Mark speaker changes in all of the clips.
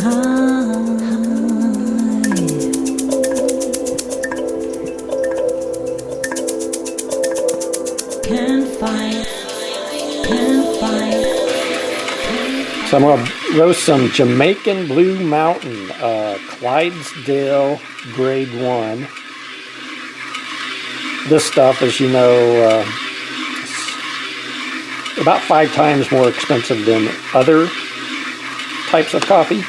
Speaker 1: So I'm going to roast some Jamaican Blue Mountain, Clydesdale Grade 1. This stuff, as you know, is about 5 times more expensive than other types of coffee.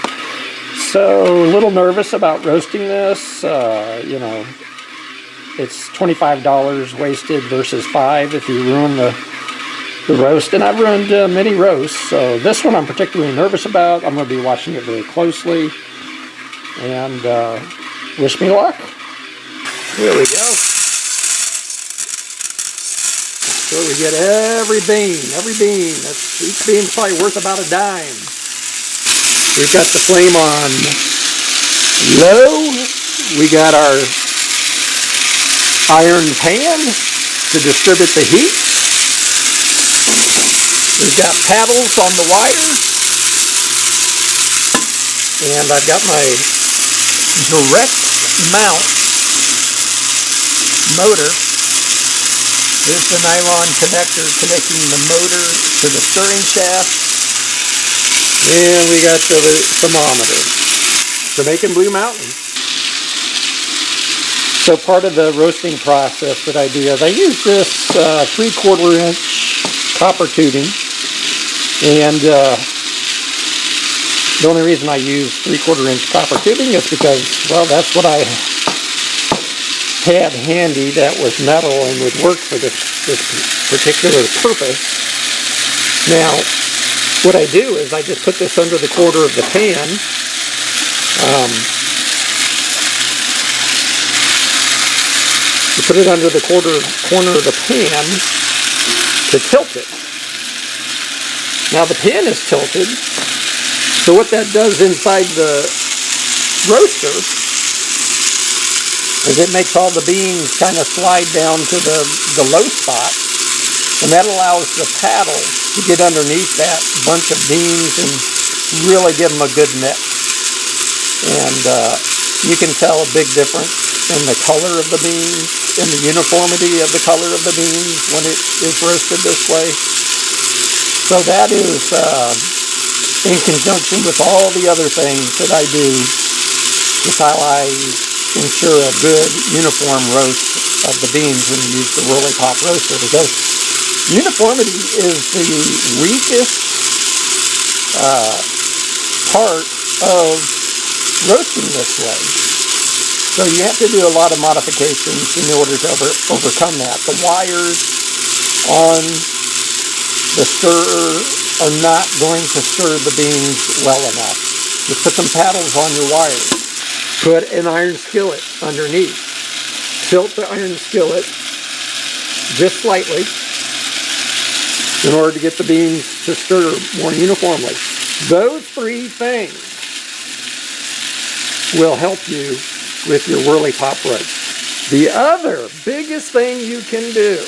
Speaker 1: So a little nervous about roasting this. You know, it's $25 wasted versus $5 if you ruin the roast, and I've ruined many roasts, so this one I'm particularly nervous about. I'm going to be watching it very closely, and wish me luck. Here we go. So we get every bean. Each bean's probably worth about a dime. We've got the flame on low. We got our iron pan to distribute the heat. We've got paddles on the wire, and I've got my direct mount motor. This is the nylon connector connecting the motor to the stirring shaft, and we got the thermometer. Jamaican Blue Mountain. So part of the roasting process that I do is I use this 3/4 inch copper tubing. And the only reason I use 3/4 inch copper tubing is because, well, that's what I had handy that was metal and would work for this particular purpose. Now, what I do is I just put this under the quarter of the pan. You put it under the corner of the pan to tilt it. Now the pan is tilted, so what that does inside the roaster is it makes all the beans kind of slide down to the low spot, and that allows the paddle to get underneath that bunch of beans and really give them a good mix. And you can tell a big difference in the color of the beans, in the uniformity of the color of the beans when it is roasted this way. So that is in conjunction with all the other things that I do. That's how I ensure a good uniform roast of the beans when you use the Whirley Pop roaster, because uniformity is the weakest part of roasting this way. So you have to do a lot of modifications in order to overcome that. The wires on the stirrer are not going to stir the beans well enough. Just put some paddles on your wires. Put an iron skillet underneath. Tilt the iron skillet just slightly in order to get the beans to stir more uniformly. Those 3 things will help you with your Whirley Pop roast. The other biggest thing you can do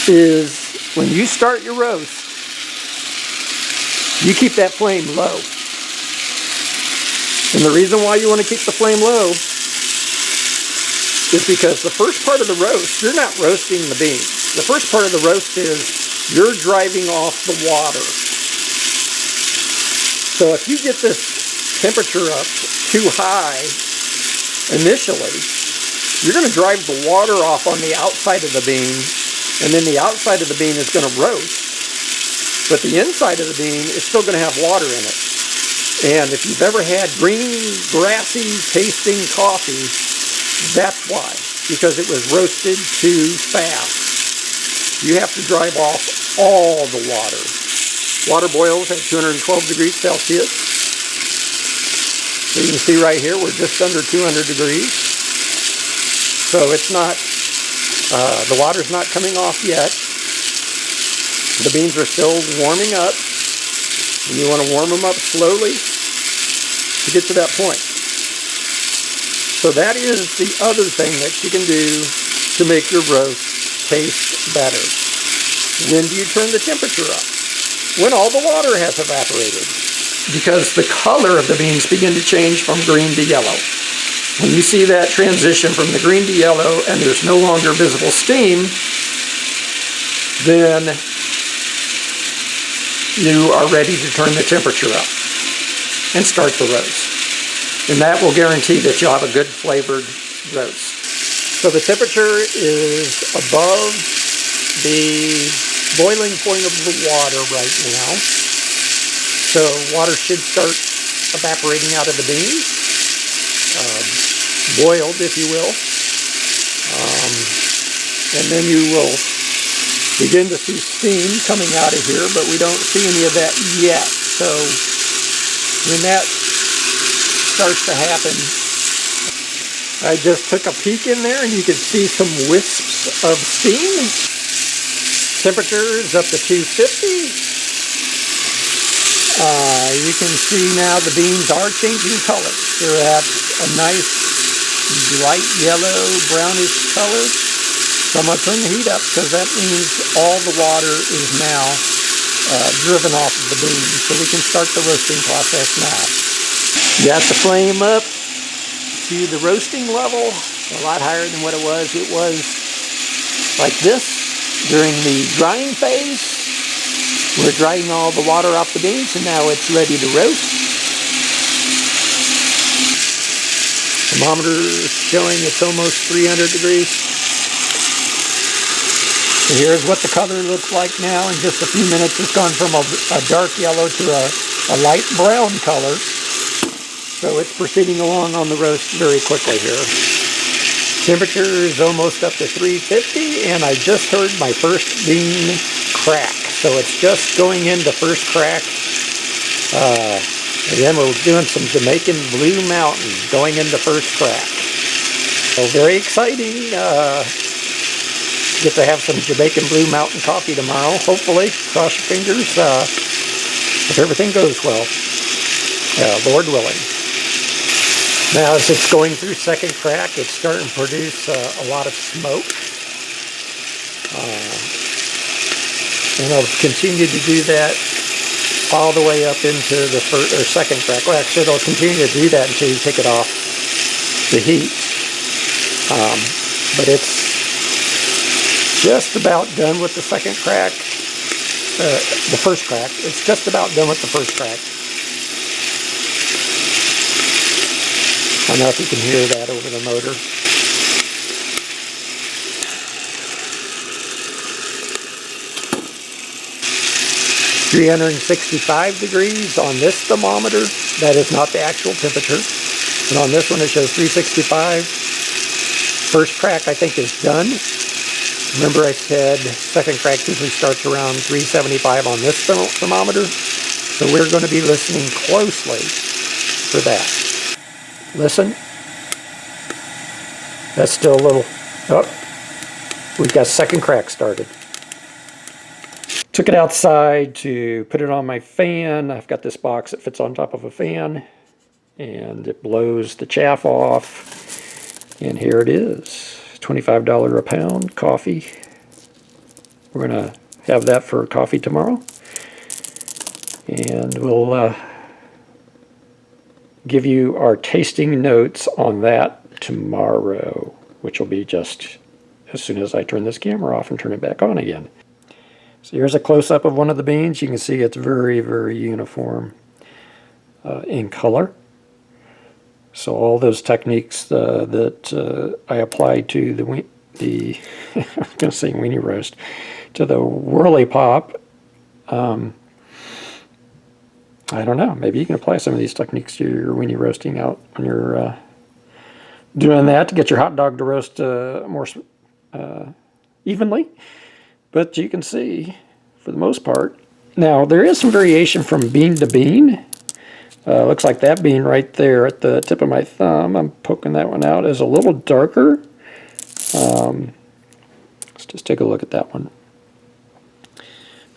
Speaker 1: is when you start your roast, you keep that flame low. And the reason why you want to keep the flame low is because the first part of the roast, you're not roasting the beans. The first part of the roast is you're driving off the water. So if you get this temperature up too high initially, you're going to drive the water off on the outside of the bean, and then the outside of the bean is going to roast, but the inside of the bean is still going to have water in it. And if you've ever had green, grassy tasting coffee, that's why, because it was roasted too fast. You have to drive off all the water. Water boils at 212 degrees Celsius. So you can see right here, we're just under 200 degrees. So it's not, the water's not coming off yet. The beans are still warming up. And you want to warm them up slowly to get to that point. So that is the other thing that you can do to make your roast taste better. When do you turn the temperature up? When all the water has evaporated. because the color of the beans begin to change from green to yellow. When you see that transition from the green to yellow and there's no longer visible steam, then you are ready to turn the temperature up and start the roast. And that will guarantee that you'll have a good flavored roast. So the temperature is above the boiling point of the water right now. So water should start evaporating out of the beans, boiled if you will. And then you will begin to see steam coming out of here, but we don't see any of that yet. So when that starts to happen, I just took a peek in there and you can see some wisps of steam. Temperature is up to 250. You can see now the beans are changing color. They're at a nice light yellow, brownish color. So I'm going to turn the heat up because that means all the water is now driven off of the beans. So we can start the roasting process now. Got the flame up to the roasting level, a lot higher than what it was. It was like this during the drying phase. We're drying all the water off the beans, and now it's ready to roast. Thermometer is showing it's almost 300 degrees. So here's what the color looks like now. In just a few minutes, it's gone from a dark yellow to a light brown color. So it's proceeding along on the roast very quickly here. Temperature is almost up to 350, and I just heard my first bean crack. So it's just going into first crack. And then we're doing some Jamaica Blue Mountain going into first crack. So very exciting. Get to have some Jamaica Blue Mountain coffee tomorrow, hopefully. Cross your fingers if everything goes well. Lord willing. Now as it's going through second crack, it's starting to produce a lot of smoke. And I'll continue to do that all the way up into the first or second crack. Well, actually, it'll continue to do that until you take it off the heat. But it's just about done with the second crack. The first crack. It's just about done with the first crack. I don't know if you can hear that over the motor. 365 degrees on this thermometer. That is not the actual temperature. And on this one it shows 365. First crack I think is done. Remember I said second crack usually starts around 375 on this thermometer. So we're going to be listening closely for that. Listen. That's still a little... Oh, we've got second crack started. Took it outside to put it on my fan. I've got this box that fits on top of a fan, and it blows the chaff off. And here it is, $25 a pound coffee. We're gonna have that for coffee tomorrow, and we'll give you our tasting notes on that tomorrow, which will be just as soon as I turn this camera off and turn it back on again. So here's a close-up of one of the beans. You can see it's very, very uniform in color. So all those techniques that I applied to the I was going to say weenie roast, to the Whirley Pop, I don't know. Maybe you can apply some of these techniques to your weenie roasting out when you're doing that to get your hot dog to roast more evenly. But you can see, for the most part, now there is some variation from bean to bean. Looks like that bean right there at the tip of my thumb, I'm poking that one out, is a little darker. Let's just take a look at that one.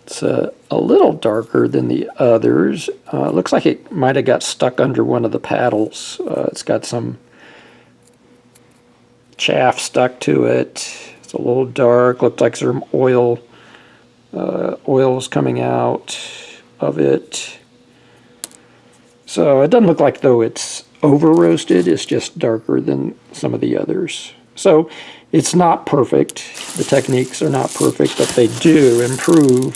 Speaker 1: It's a little darker than the others. Looks like it might have got stuck under one of the paddles. It's got some chaff stuck to it. It's a little dark. Looks like some oil is coming out of it. So it doesn't look like though it's over roasted, it's just darker than some of the others. So it's not perfect. The techniques are not perfect, but they do improve,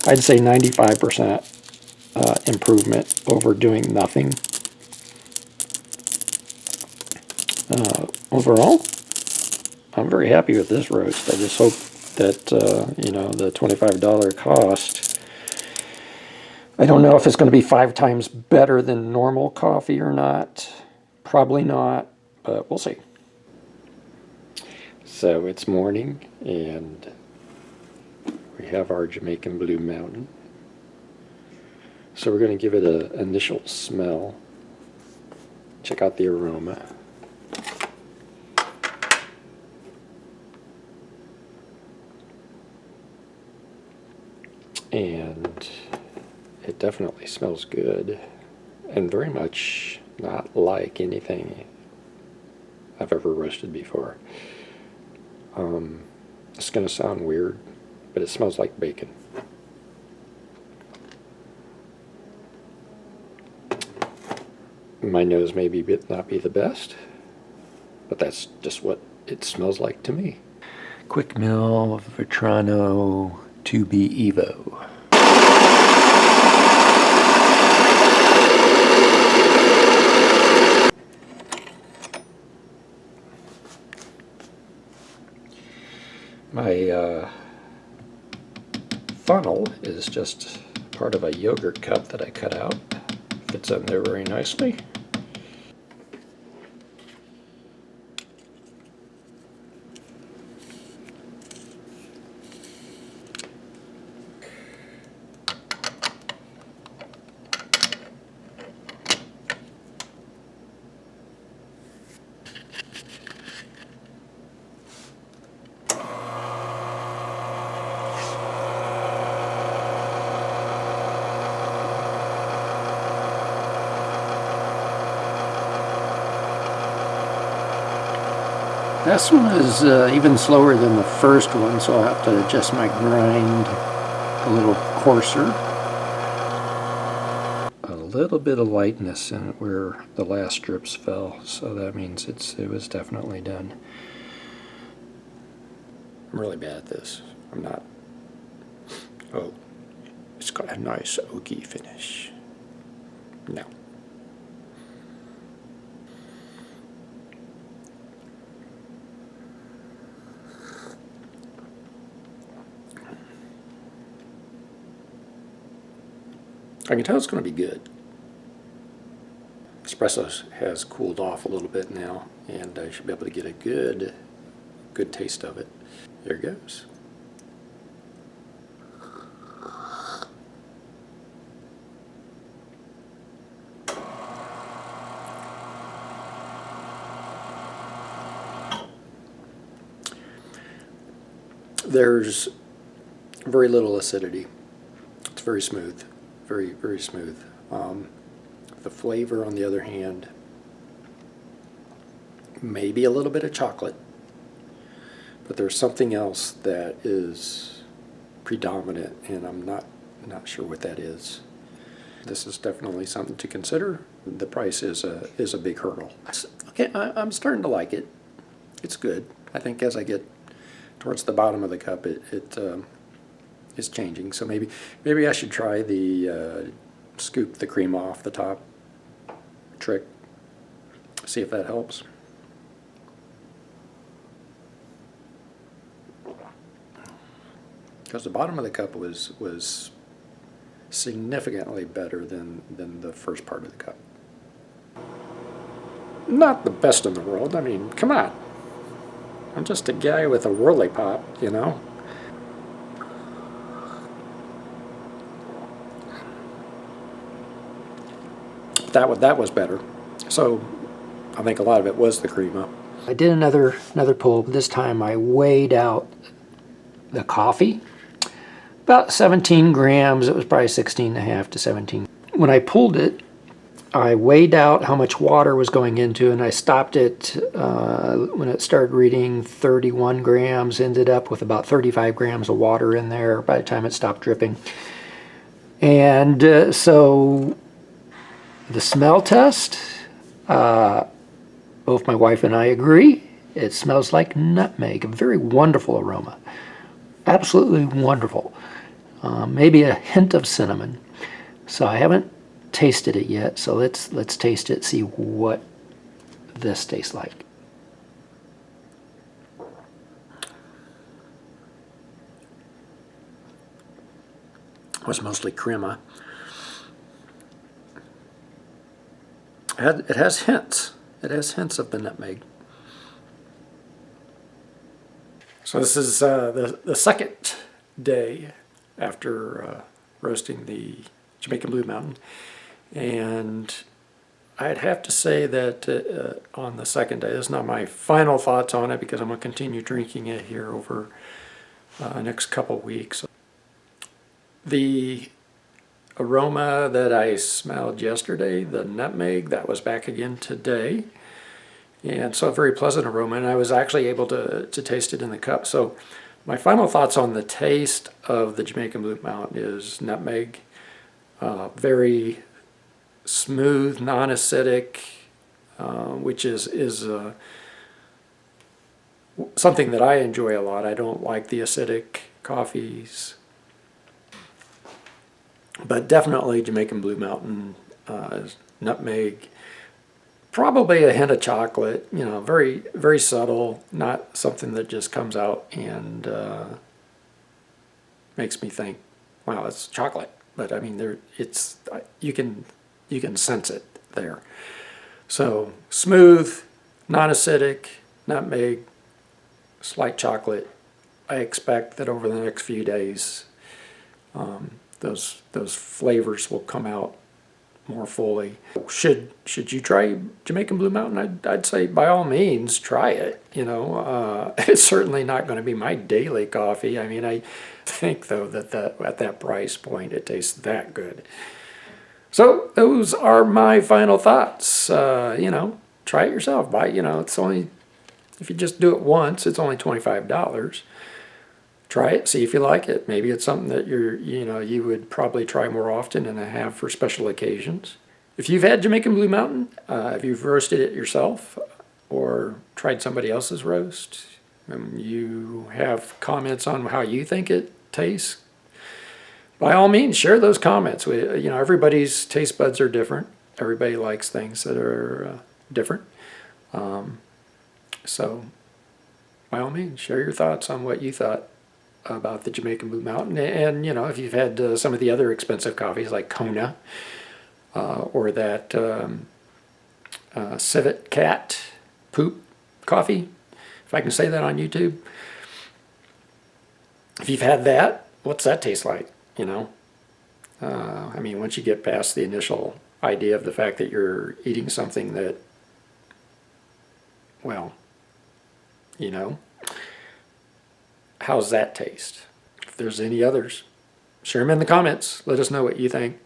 Speaker 1: I'd say 95% improvement over doing nothing. Overall, I'm very happy with this roast. I just hope that, you know, the $25 cost, I don't know if it's going to be 5 times better than normal coffee or not. Probably not, but we'll see. So it's morning, and we have our Jamaican Blue Mountain. So we're going to give it an initial smell. Check out the aroma. And it definitely smells good, and very much not like anything I've ever roasted before. It's going to sound weird, but it smells like bacon. My nose may not be the best, but that's just what it smells like to me. Quick Mill Vetrano 2B Evo. My funnel is just part of a yogurt cup that I cut out. Fits in there very nicely. This one is even slower than the first one, so I'll have to adjust my grind a little coarser. A little bit of lightness in it where the last strips fell, so that means it was definitely done. I'm really bad at this. I'm not. Oh, it's got a nice oaky finish. No. I can tell it's going to be good. Espresso has cooled off a little bit now, and I should be able to get a good taste of it. There it goes. There's very little acidity. It's very smooth. Very, very smooth. The flavor, on the other hand, maybe a little bit of chocolate, but there's something else that is predominant, and I'm not sure what that is. This is definitely something to consider. The price is a big hurdle. Okay, I'm starting to like it. It's good. I think as I get towards the bottom of the cup, it's changing. So maybe I should try the scoop the cream off the top trick. See if that helps. Because the bottom of the cup was significantly better than the first part of the cup. Not the best in the world. I mean, come on. I'm just a guy with a Whirley Pop, you know. That was better. So I think a lot of it was the crema. I did another pull, but this time I weighed out the coffee. About 17 grams. It was probably 16.5 to 17. When I pulled it, I weighed out how much water was going into, and I stopped it when it started reading 31 grams, ended up with about 35 grams of water in there by the time it stopped dripping. And so The smell test, both my wife and I agree. It smells like nutmeg, a very wonderful aroma. Absolutely wonderful. Maybe a hint of cinnamon. So I haven't tasted it yet, so let's taste it, see what this tastes like. It was mostly crema. It has hints. It has hints of the nutmeg. So this is the second day after roasting the Jamaica Blue Mountain, and I'd have to say that on the second day, this is not my final thoughts on it because I'm going to continue drinking it here over the next couple weeks. The aroma that I smelled yesterday, the nutmeg, that was back again today. And so a very pleasant aroma, and I was actually able to taste it in the cup. So my final thoughts on the taste of the Jamaica Blue Mountain is nutmeg, very smooth, non-acidic, which is something that I enjoy a lot. I don't like the acidic coffees, but definitely Jamaican Blue Mountain, nutmeg, probably a hint of chocolate, you know, very, very subtle, not something that just comes out and makes me think, wow, it's chocolate. But I mean, you can sense it there. So smooth, non-acidic, nutmeg, slight chocolate. I expect that over the next few days, those flavors will come out more fully. Should you try Jamaican Blue Mountain? I'd say by all means try it. You know, it's certainly not going to be my daily coffee. I mean, I think though that at that price point it tastes that good. So those are my final thoughts. You know, try it yourself. You know, it's only, if you just do it once, it's only $25. Try it, see if you like it. Maybe it's something that you would probably try more often and have for special occasions. If you've had Jamaican Blue Mountain, if you've roasted it yourself or tried somebody else's roast, and you have comments on how you think it tastes, by all means, share those comments. Everybody's taste buds are different. Everybody likes things that are different. So, by all means, share your thoughts on what you thought about the Jamaican Blue Mountain. And, you know, if you've had some of the other expensive coffees like Kona or that Civet Cat Poop coffee, if I can say that on YouTube. If you've had that, what's that taste like? You know, I mean, once you get past the initial idea of the fact that you're eating something that, well, you know, how's that taste? If there's any others, share them in the comments. Let us know what you think.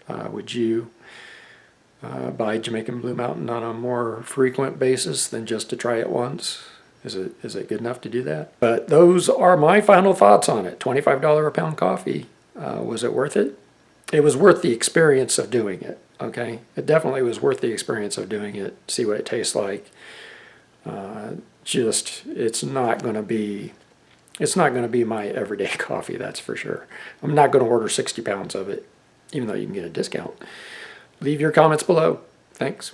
Speaker 1: Would you buy Jamaican Blue Mountain on a more frequent basis than just to try it once? Is it good enough to do that? But those are my final thoughts on it. $25 a pound coffee. Was it worth it? It was worth the experience of doing it, okay? It definitely was worth the experience of doing it, see what it tastes like. It's not going to be my everyday coffee, that's for sure. I'm not going to order 60 pounds of it, even though you can get a discount. Leave your comments below. Thanks.